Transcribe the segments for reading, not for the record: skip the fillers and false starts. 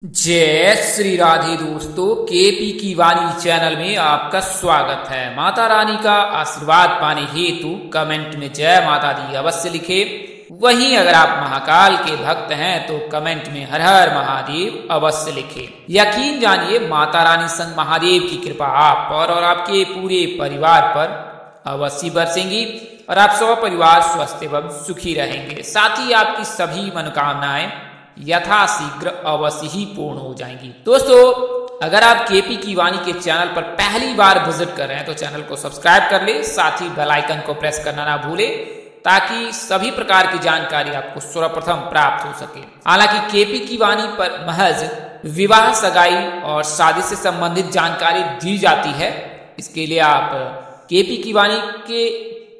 जय श्री राधे दोस्तों, केपी की वाणी चैनल में आपका स्वागत है। माता रानी का आशीर्वाद पाने हेतु कमेंट में जय माता दी अवश्य लिखे। वहीं अगर आप महाकाल के भक्त हैं तो कमेंट में हर हर महादेव अवश्य लिखे। यकीन जानिए माता रानी संग महादेव की कृपा आप पर और आपके पूरे परिवार पर अवश्य बरसेंगी और आप सब परिवार स्वस्थ एवं सुखी रहेंगे। साथ ही आपकी सभी मनोकामनाएं यथाशीघ्र अवश्य ही पूर्ण हो जाएंगी। दोस्तों, अगर आप केपी की वाणी के चैनल पर पहली बार विजिट कर रहे हैं तो चैनल को सब्सक्राइब कर ले, साथ ही बेल आइकन को प्रेस करना ना भूले ताकि सभी प्रकार की जानकारी आपको सर्वप्रथम प्राप्त हो सके। हालांकि केपी की वाणी पर महज विवाह, सगाई और शादी से संबंधित जानकारी दी जाती है। इसके लिए आप केपी की वाणी के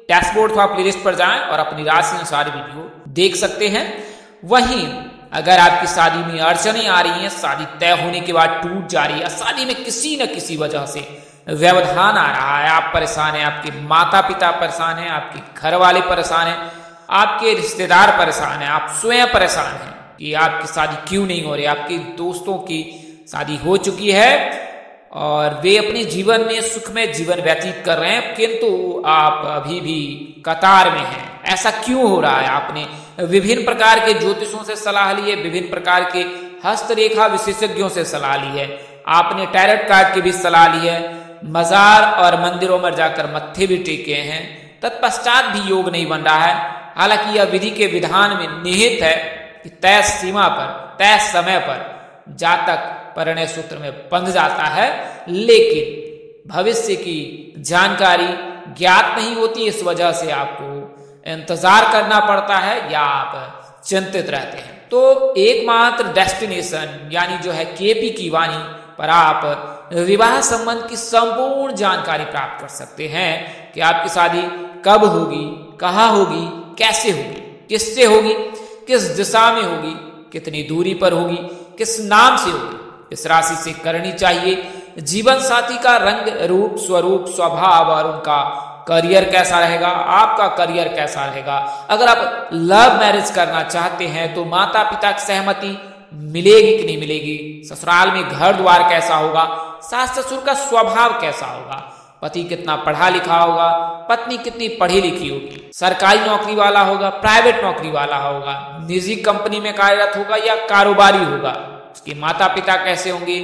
डैशबोर्ड अथवा प्लेलिस्ट पर जाएं और अपनी राशि अनुसार वीडियो देख सकते हैं। वहीं अगर आपकी शादी में अड़चनें आ रही हैं, शादी तय होने के बाद टूट जा रही है, शादी में किसी न किसी वजह से व्यवधान आ रहा है, आप परेशान हैं, आपके माता पिता परेशान हैं, आपके घर वाले परेशान हैं, आपके रिश्तेदार परेशान हैं, आप स्वयं परेशान हैं कि आपकी शादी क्यों नहीं हो रही। आपके दोस्तों की शादी हो चुकी है और वे अपने जीवन में सुखमय जीवन व्यतीत कर रहे हैं, किंतु आप अभी भी कतार में हैं। ऐसा क्यों हो रहा है? आपने विभिन्न प्रकार के ज्योतिषों से सलाह ली है, विभिन्न प्रकार के हस्तरेखा विशेषज्ञों से सलाह ली है, आपने टैरोट कार्ड की भी सलाह ली है, मजार और मंदिरों में जाकर मत्थे भी टेके हैं, तत्पश्चात भी योग नहीं बन रहा है। हालांकि यह विधि के विधान में निहित है कि तय सीमा पर, तय समय पर जातक परिणय सूत्र में बंध जाता है, लेकिन भविष्य की जानकारी ज्ञात नहीं होती। इस वजह से आपको इंतजार करना पड़ता है या आप चिंतित रहते हैं। तो एकमात्र डेस्टिनेशन यानी जो है केपी की वाणी पर आप विवाह संबंध की संपूर्ण जानकारी प्राप्त कर सकते हैं कि आपकी शादी कब होगी, कहाँ होगी, कैसे होगी, किससे होगी, किस दिशा में होगी, कितनी दूरी पर होगी, किस नाम से होगी, किस राशि से करनी चाहिए, जीवन साथी का रंग रूप स्वरूप स्वभाव और उनका करियर कैसा रहेगा, आपका करियर कैसा रहेगा। अगर आप लव मैरिज करना चाहते हैं तो माता पिता की सहमति मिलेगी कि नहीं मिलेगी, ससुराल में घर द्वार कैसा होगा, सास ससुर का स्वभाव कैसा होगा, पति कितना पढ़ा लिखा होगा, पत्नी कितनी पढ़ी लिखी होगी, सरकारी नौकरी वाला होगा, प्राइवेट नौकरी वाला होगा, निजी कंपनी में कार्यरत होगा या कारोबारी होगा, उसके माता पिता कैसे होंगे,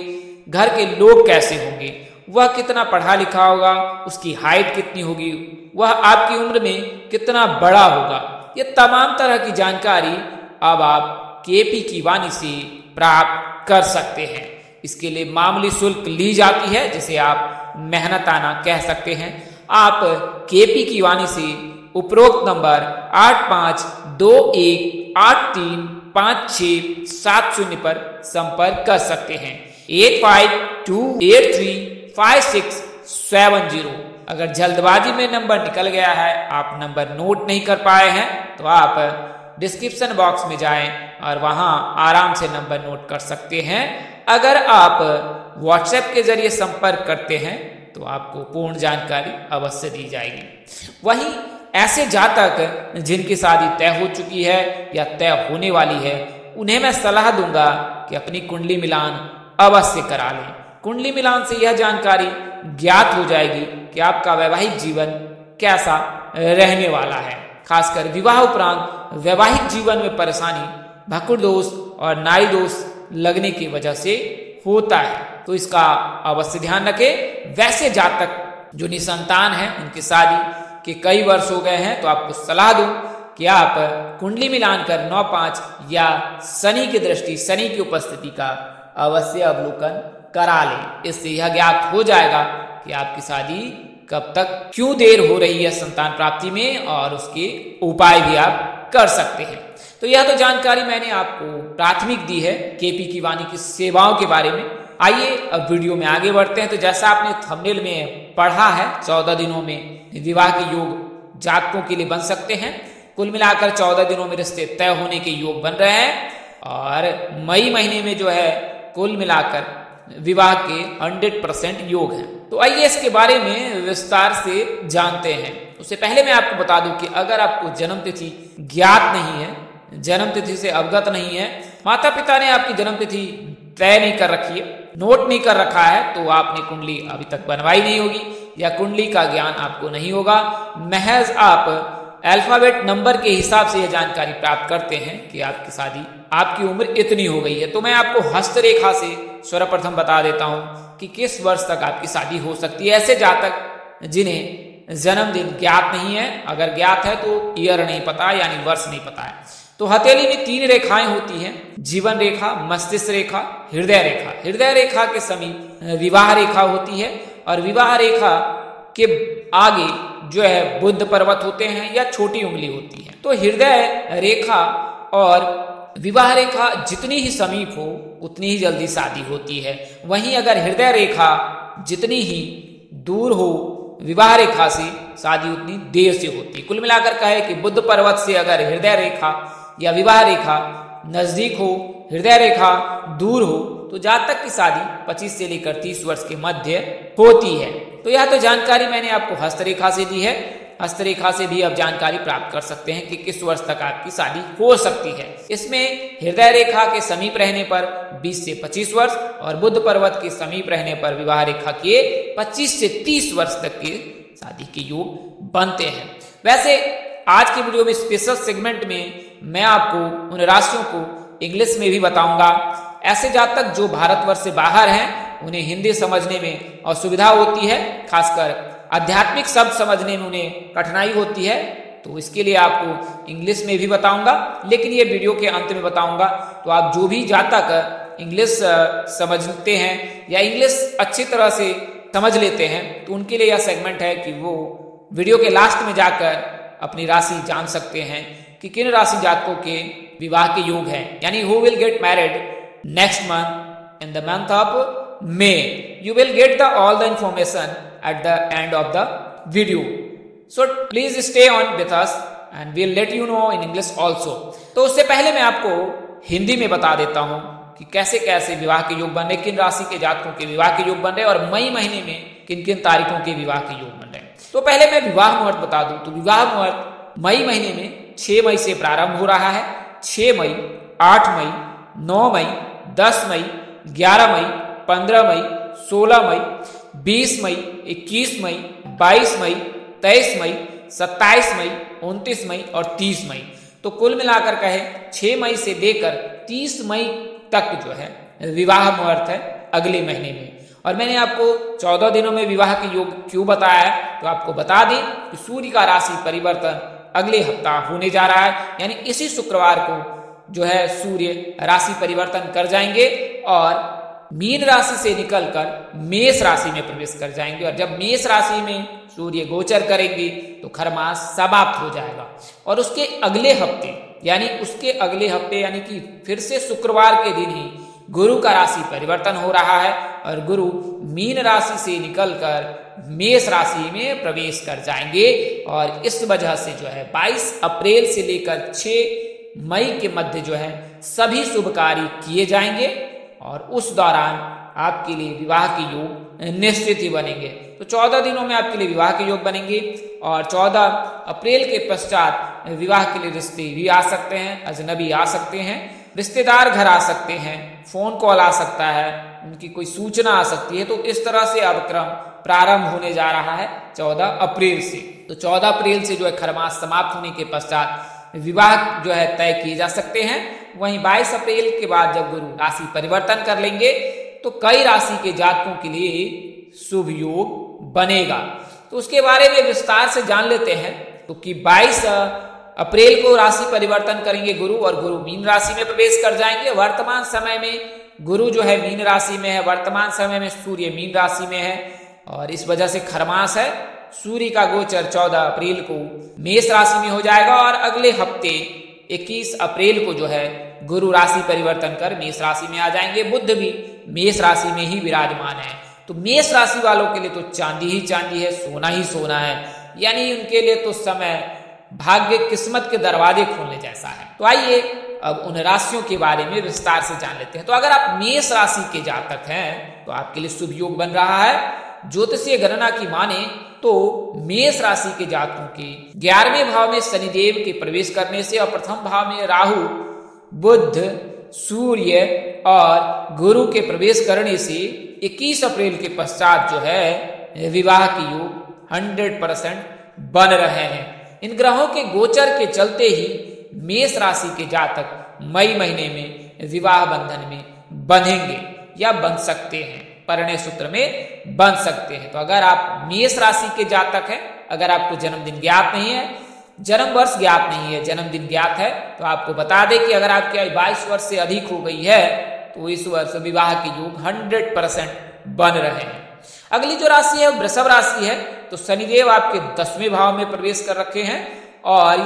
घर के लोग कैसे होंगे, वह कितना पढ़ा लिखा होगा, उसकी हाइट कितनी होगी, वह आपकी उम्र में कितना बड़ा होगा। ये तमाम तरह की जानकारी अब आप केपी की वाणी से प्राप्त कर सकते हैं। इसके लिए मामूली शुल्क ली जाती है, जिसे आप मेहनताना कह सकते हैं। आप केपी की वाणी से उपरोक्त नंबर 8521835670 पर संपर्क कर सकते हैं। 8528356670। अगर जल्दबाजी में नंबर निकल गया है, आप नंबर नोट नहीं कर पाए हैं, तो आप डिस्क्रिप्शन बॉक्स में जाएं और वहां आराम से नंबर नोट कर सकते हैं। अगर आप व्हाट्सएप के जरिए संपर्क करते हैं तो आपको पूर्ण जानकारी अवश्य दी जाएगी। वहीं ऐसे जातक जिनकी शादी तय हो चुकी है या तय होने वाली है, उन्हें मैं सलाह दूंगा कि अपनी कुंडली मिलान अवश्य करा लें। कुंडली मिलान से यह जानकारी ज्ञात हो जाएगी कि आपका वैवाहिक जीवन कैसा रहने वाला है। खासकर विवाह उपरांत वैवाहिक जीवन में परेशानी भकुर दोष और नाड़ी दोष लगने की वजह से होता है, तो इसका अवश्य ध्यान रखें। वैसे जातक जो निसंतान हैं, उनकी शादी के कई वर्ष हो गए हैं, तो आपको सलाह दूं कि आप कुंडली मिलान कर 9-5 या शनि की दृष्टि, शनि की उपस्थिति का अवश्य अवलोकन करा लें। इससे यह ज्ञात हो जाएगा कि आपकी शादी कब तक, क्यों देर हो रही है संतान प्राप्ति में, और उसके उपाय भी आप कर सकते हैं। तो यह तो जानकारी मैंने आपको प्राथमिक दी है केपी की वाणी की सेवाओं के बारे में। आइए अब वीडियो में आगे बढ़ते हैं। तो जैसा आपने थंबनेल में पढ़ा है, 14 दिनों में विवाह के योग जातकों के लिए बन सकते हैं। कुल मिलाकर 14 दिनों में रिश्ते तय होने के योग बन रहे हैं और मई महीने में जो है कुल मिलाकर विवाह के 100% योग हैं। तो आइए इसके बारे में विस्तार से जानते हैं। उससे पहले मैं आपको बता दूं कि अगर आपको जन्म तिथि ज्ञात नहीं है, जन्म तिथि से अवगत नहीं है, माता पिता ने आपकी जन्म तिथि तय नहीं कर रखी है, नोट नहीं कर रखा है, तो आपने कुंडली अभी तक बनवाई नहीं होगी या कुंडली का ज्ञान आपको नहीं होगा। महज आप अल्फाबेट नंबर के हिसाब से यह जानकारी प्राप्त करते हैं कि आपकी शादी, आपकी उम्र इतनी हो गई है। तो मैं आपको हस्तरेखा से सर्वप्रथम बता देता हूं कि किस वर्ष तक आपकी शादी हो सकती है। ऐसे जातक जिन्हें जन्मदिन ज्ञात नहीं है, अगर ज्ञात है तो ईयर नहीं पता यानी वर्ष नहीं पता है। तो हथेली में 3 रेखाएं होती हैं, जीवन रेखा, मस्तिष्क रेखा, हृदय रेखा। हृदय रेखा के समीप विवाह रेखा होती है और विवाह रेखा के आगे जो है बुद्ध पर्वत होते हैं या छोटी उंगली होती है। तो हृदय रेखा और विवाह रेखा जितनी ही समीप हो उतनी ही जल्दी शादी होती है। वहीं अगर हृदय रेखा जितनी ही दूर हो विवाह रेखा से, शादी उतनी देर से होती है। कुल मिलाकर कहे कि बुद्ध पर्वत से अगर हृदय रेखा या विवाह रेखा नजदीक हो, हृदय रेखा दूर हो, तो जातक की शादी 25 से लेकर 30 वर्ष के मध्य होती है। तो यह तो जानकारी मैंने आपको हस्तरेखा से दी है। हस्तरेखा से भी आप जानकारी प्राप्त कर सकते हैं कि किस वर्ष तक आपकी शादी हो सकती है। इसमें हृदय रेखा के समीप रहने पर 20 से 25 वर्ष और बुद्ध पर्वत के समीप रहने पर विवाह रेखा के 25 से 30 वर्ष तक के शादी के योग बनते हैं। वैसे आज की वीडियो में स्पेशल सेगमेंट में मैं आपको उन राशियों को इंग्लिश में भी बताऊंगा। ऐसे जातक जो भारतवर्ष से बाहर हैं उन्हें हिंदी समझने में असुविधा होती है, खासकर आध्यात्मिक शब्द समझने में उन्हें कठिनाई होती है, तो इसके लिए आपको इंग्लिश में भी बताऊंगा, लेकिन ये वीडियो के अंत में बताऊंगा। तो आप जो भी जातक इंग्लिश समझते हैं या इंग्लिश अच्छी तरह से समझ लेते हैं तो उनके लिए यह सेगमेंट है कि वो वीडियो के लास्ट में जाकर अपनी राशि जान सकते हैं कि किन राशि जातकों के विवाह के योग हैं, यानी who will get married next month in the month of May. You will get all the information at the end of the video. So please stay on with us and we'll let you know in English also. तो उससे पहले मैं आपको हिंदी में बता देता हूं कि कैसे कैसे विवाह के योग बन रहे, किन राशि के जातकों के विवाह के योग बन रहे और मई महीने में किन किन तारीखों के विवाह के योग बन रहे। तो पहले मैं विवाह मुहूर्त बता दूं तो विवाह मुहूर्त मई महीने में 6 मई से प्रारंभ हो रहा है। 6 मई, 8 मई, 9 मई, 10 मई, 11 मई, 15 मई, 16 मई, 20 मई, 21 मई, 22 मई, 23 मई, 27 मई, 29 मई और 30 मई। तो कुल मिलाकर कहे 6 मई से लेकर 30 मई तक जो है विवाह मुहूर्त है अगले महीने में। और मैंने आपको 14 दिनों में विवाह के योग क्यों बताया है, तो आपको बता दें कि सूर्य का राशि परिवर्तन अगले हफ्ता होने जा रहा है, यानी इसी शुक्रवार को जो है सूर्य राशि परिवर्तन कर जाएंगे और मीन राशि से निकलकर मेष राशि में प्रवेश कर जाएंगे। और जब मेष राशि में सूर्य गोचर करेंगे तो खरमास समाप्त हो जाएगा और उसके अगले हफ्ते यानी कि फिर से शुक्रवार के दिन ही गुरु का राशि परिवर्तन हो रहा है और गुरु मीन राशि से निकलकर मेष राशि में प्रवेश कर जाएंगे। और इस वजह से जो है 22 अप्रैल से लेकर 6 मई के मध्य जो है सभी शुभ कार्य किए जाएंगे और उस दौरान आपके लिए विवाह के योग निश्चित ही बनेंगे। तो 14 दिनों में आपके लिए विवाह के योग बनेंगे और 14 अप्रैल के पश्चात विवाह के लिए रिश्ते भी आ सकते हैं, अजनबी आ सकते हैं, रिश्तेदार घर आ सकते हैं, फोन कॉल आ सकता है, उनकी कोई सूचना आ सकती है। तो इस तरह से अब क्रम प्रारंभ होने जा रहा है 14 अप्रैल से। तो 14 अप्रैल से जो है खरमास समाप्त होने के पश्चात विवाह जो है तय किए जा सकते हैं। वहीं 22 अप्रैल के बाद जब गुरु राशि परिवर्तन कर लेंगे तो कई राशि के जातकों के लिए शुभ योग बनेगा। तो उसके बारे में विस्तार से जान लेते हैं। तो कि 22 अप्रैल को राशि परिवर्तन करेंगे गुरु और गुरु मीन राशि में प्रवेश कर जाएंगे। वर्तमान समय में गुरु जो है मीन राशि में है, वर्तमान समय में सूर्य मीन राशि में है और इस वजह से खरमास है। सूर्य का गोचर 14 अप्रैल को मेष राशि में हो जाएगा और अगले हफ्ते 21 अप्रैल को जो है गुरु राशि परिवर्तन कर मेष राशि में आ जाएंगे। बुध भी मेष राशि में ही विराजमान है। तो मेष राशि वालों के लिए तो चांदी ही चांदी है, सोना ही सोना है, यानी उनके लिए तो समय भाग्य किस्मत के दरवाजे खोलने जैसा है। तो आइए अब उन राशियों के बारे में विस्तार से जान लेते हैं। तो अगर आप मेष राशि के जातक हैं तो आपके लिए शुभ योग बन रहा है। ज्योतिषीय गणना की माने तो मेष राशि के जातकों के 11वें भाव में शनिदेव के प्रवेश करने से और प्रथम भाव में राहु, बुध, सूर्य और गुरु के प्रवेश करने से 21 अप्रैल के पश्चात जो है विवाह की योग 100% बन रहे हैं। इन ग्रहों के गोचर के चलते ही मेष राशि के जातक मई महीने में विवाह बंधन में बंधेंगे या बन सकते हैं, परिणय सूत्र में बन सकते हैं। तो अगर आप मेष राशि के जातक हैं, अगर आपको जन्मदिन ज्ञात नहीं है, जन्म वर्ष ज्ञात नहीं है, जन्मदिन ज्ञात है, तो आपको बता दें कि अगर आपकी आयु 22 वर्ष से अधिक हो गई है तो इस वर्ष विवाह के योग 100% बन रहे हैं। अगली जो राशि है वो वृषभ राशि है। तो शनिदेव आपके 10वें भाव में प्रवेश कर रखे हैं और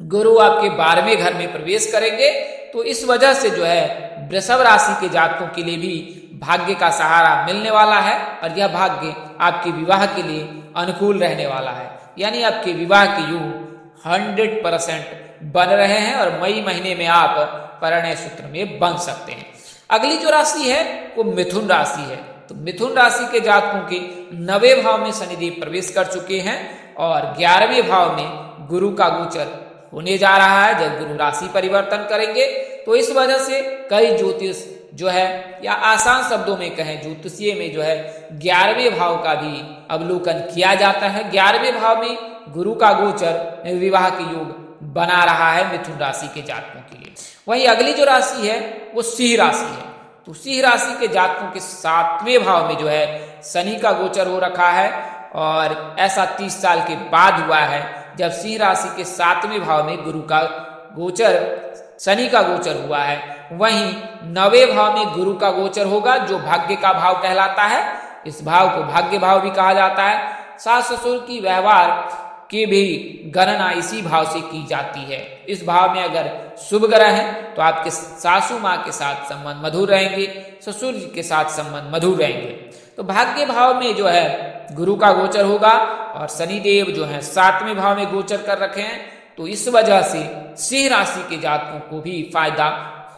गुरु आपके 12वें घर में प्रवेश करेंगे। तो इस वजह से जो है वृषभ राशि के जातकों के लिए भी भाग्य का सहारा मिलने वाला है और यह भाग्य आपके विवाह के लिए अनुकूल रहने वाला है, यानी आपके विवाह के योग 100% बन रहे हैं और मई महीने में आप परिणय सूत्र में बन सकते हैं। अगली जो राशि है वो मिथुन राशि है। तो मिथुन राशि के जातकों के 9वें भाव में शनिदेव प्रवेश कर चुके हैं और 11वें भाव में गुरु का गोचर होने जा रहा है। जब गुरु राशि परिवर्तन करेंगे तो इस वजह से कई ज्योतिष जो है, या आसान शब्दों में कहें ज्योतिषीय में जो है 11वें भाव का भी अवलोकन किया जाता है। 11वें भाव में गुरु का गोचर विवाह के योग बना रहा है मिथुन राशि के जातकों के लिए। वहीं अगली जो राशि है वो सिंह राशि है। तो सिंह राशि के जातकों के 7वें भाव में जो है शनि का गोचर हो रखा है और ऐसा 30 साल के बाद हुआ है जब सिंह राशि के 7वें भाव में गुरु का गोचर, शनि का गोचर हुआ है। वहीं 9वें भाव में गुरु का गोचर होगा जो भाग्य का भाव कहलाता है। इस भाव को भाग्य भाव भी कहा जाता है। सास ससुर की व्यवहार की भी गणना इसी भाव से की जाती है। इस भाव में अगर शुभ ग्रह हैं तो आपके सासू माँ के साथ संबंध मधुर रहेंगे, ससुर जी के साथ संबंध मधुर रहेंगे। तो भाग्य भाव में जो है गुरु का गोचर होगा और शनिदेव जो है 7वें भाव में गोचर कर रखे हैं। तो इस वजह से सिंह राशि के जातकों को भी फायदा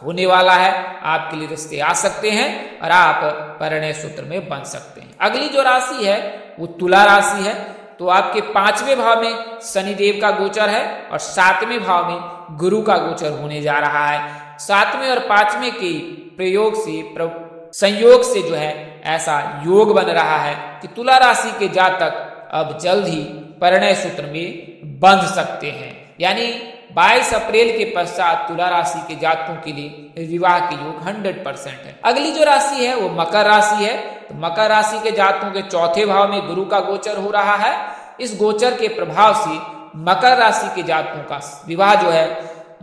होने वाला है। आपके लिए रिश्ते आ सकते हैं और आप परिणय सूत्र में बन सकते हैं। अगली जो राशि है वो तुला राशि है। तो आपके 5वें भाव में शनिदेव का गोचर है और 7वें भाव में गुरु का गोचर होने जा रहा है। 7वें और 5वें के प्रयोग से संयोग से जो है ऐसा योग बन रहा है कि तुला राशि के जातक अब जल्द ही परिणय सूत्र में बंध सकते हैं, यानी 22 अप्रैल के पश्चात तुला राशि के जातकों के लिए विवाह के योग 100% है। अगली जो राशि है वो मकर राशि है। तो मकर राशि के जातकों के 4थे भाव में गुरु का गोचर हो रहा है। इस गोचर के प्रभाव से मकर राशि के जातकों का विवाह जो है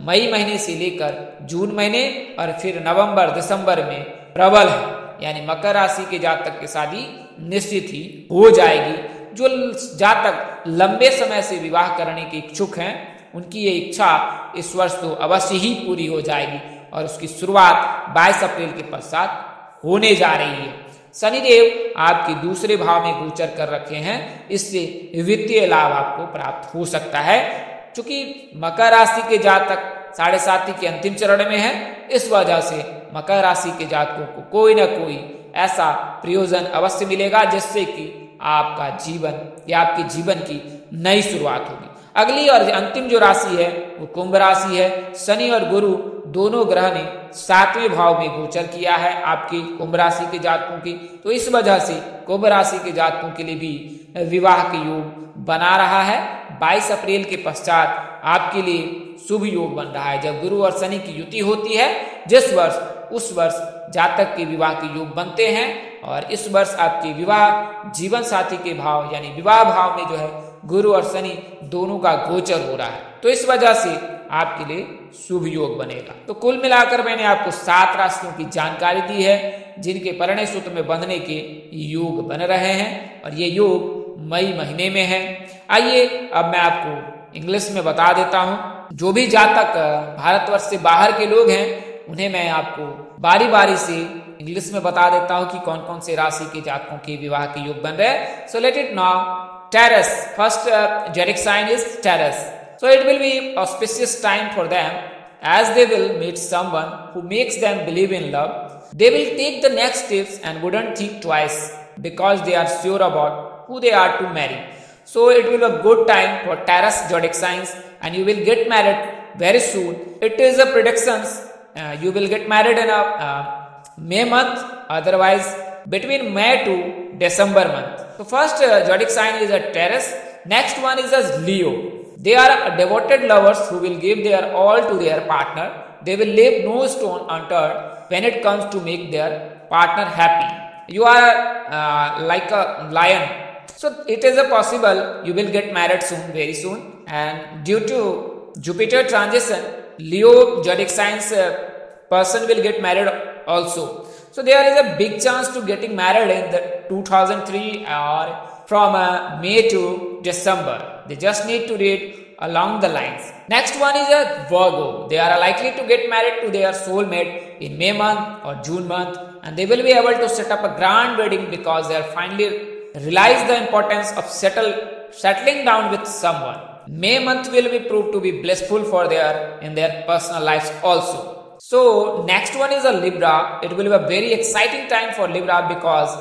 मई महीने से लेकर जून महीने और फिर नवंबर दिसंबर में प्रबल है, यानी मकर राशि के जातक की शादी निश्चित ही हो जाएगी। जो जातक लंबे समय से विवाह करने के इच्छुक हैं उनकी ये इच्छा इस वर्ष तो अवश्य ही पूरी हो जाएगी और उसकी शुरुआत 22 अप्रैल के पश्चात होने जा रही है। शनिदेव आपके 2रे भाव में गोचर कर रखे हैं, इससे वित्तीय लाभ आपको प्राप्त हो सकता है। चूंकि मकर राशि के जातक 7.5 के अंतिम चरण में है, इस वजह से मकर राशि के जातकों को कोई ना कोई ऐसा प्रयोजन अवश्य मिलेगा जिससे कि आपका जीवन या आपके जीवन की नई शुरुआत होगी। अगली और अंतिम जो राशि है वो कुंभ राशि है। शनि और गुरु दोनों ग्रह ने 7वें भाव में गोचर किया है आपकी कुंभ राशि के जातकों की। तो इस वजह से कुंभ राशि के जातकों के लिए भी विवाह के योग बना रहा है। 22 अप्रैल के पश्चात आपके लिए शुभ योग बन रहा है। जब गुरु और शनि की युति होती है जिस वर्ष, उस वर्ष जातक के विवाह के योग बनते हैं और इस वर्ष आपके विवाह जीवन साथी के भाव यानी विवाह भाव में जो है गुरु और शनि दोनों का गोचर हो रहा है। तो इस वजह से आपके लिए शुभ योग बनेगा। तो कुल मिलाकर मैंने आपको 7 राशियों की जानकारी दी है जिनके परिणय सूत्र में बंधने के योग बन रहे हैं और ये योग मई महीने में है। आइए अब मैं आपको इंग्लिश में बता देता हूँ। जो भी जातक भारतवर्ष से बाहर के लोग हैं उन्हें मैं आपको बारी बारी से इंग्लिश में बता देता हूँ कि कौन कौन से राशि के जातकों के विवाह के योग बन रहे हैं। So let it now. Taurus, first zodiac sign is Taurus. So it will be auspicious time for them as they will meet someone who makes them believe in love. They will take the next steps and wouldn't think twice because they are sure about who they are to marry. So it will be a good time for Taurus zodiac signs and you will get married very soon. It is a predictions you will get married in a May month, otherwise between May to December month. So first zodiac sign is a Taurus. Next one is a Leo. They are devoted lovers who will give their all to their partner. They will leave no stone unturned when it comes to make their partner happy. You are like a lion, so it is a possible you will get married soon, very soon. And due to Jupiter transition, Leo zodiac signs person will get married also. So there is a big chance to getting married in the 2003 or from May to December. They just need to read along the lines. Next one is a Virgo. They are likely to get married to their soulmate in May month or June month, and they will be able to set up a grand wedding because they are finally realize the importance of settling down with someone. May month will be proved to be blissful for in their personal lives also. So next one is a Libra. It will be a very exciting time for Libra because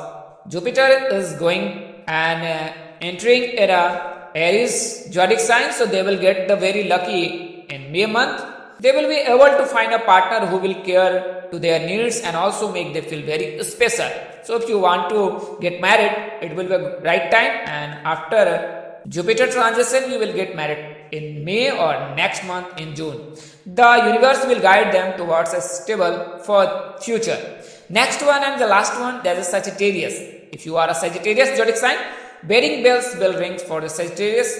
Jupiter is going and entering in a Aries zodiac sign, so they will get the very lucky in May month. They will be able to find a partner who will care to their needs and also make them feel very special. So if you want to get married, it will be a right time, and after Jupiter transition you will get married in May or next month in June. The universe will guide them towards a stable for future. Next one and the last one, that is Sagittarius. If you are a Sagittarius zodiac sign, wedding bells will ring for the Sagittarius,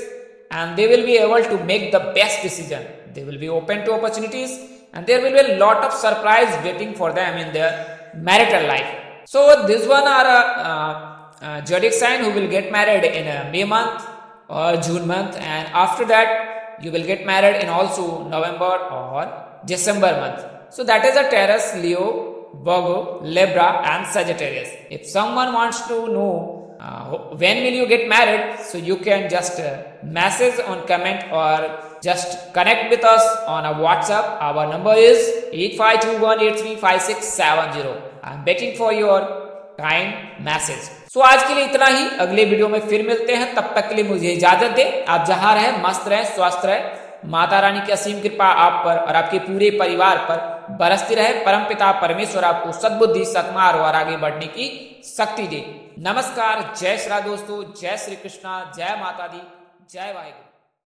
and they will be able to make the best decision. They will be open to opportunities, and there will be a lot of surprise waiting for them in their marital life. So this one are a zodiac sign who will get married in a May month or June month, and after that you will get married in also November or December month. So that is a Taurus, Leo, Virgo, Libra and Sagittarius. If someone wants to know when will you get married, so you can just message on comment or just connect with us on a WhatsApp. Our number is 8521835670. I am waiting for your kind message. सो आज के लिए इतना ही, अगले video में फिर मिलते हैं, तब तक के लिए मुझे इजाजत दें। आप जहां रहें मस्त रहें, स्वस्थ रहें, माता रानी की असीम कृपा आप पर और आपके पूरे परिवार पर बरसती रहे। परमपिता परमेश्वर आपको सद्बुद्धि, सद्मार्ग और आगे बढ़ने की शक्ति दे। नमस्कार, जय श्री राम दोस्तों, जय श्री कृष्णा, जय माता दी, जय वाहिगुरु।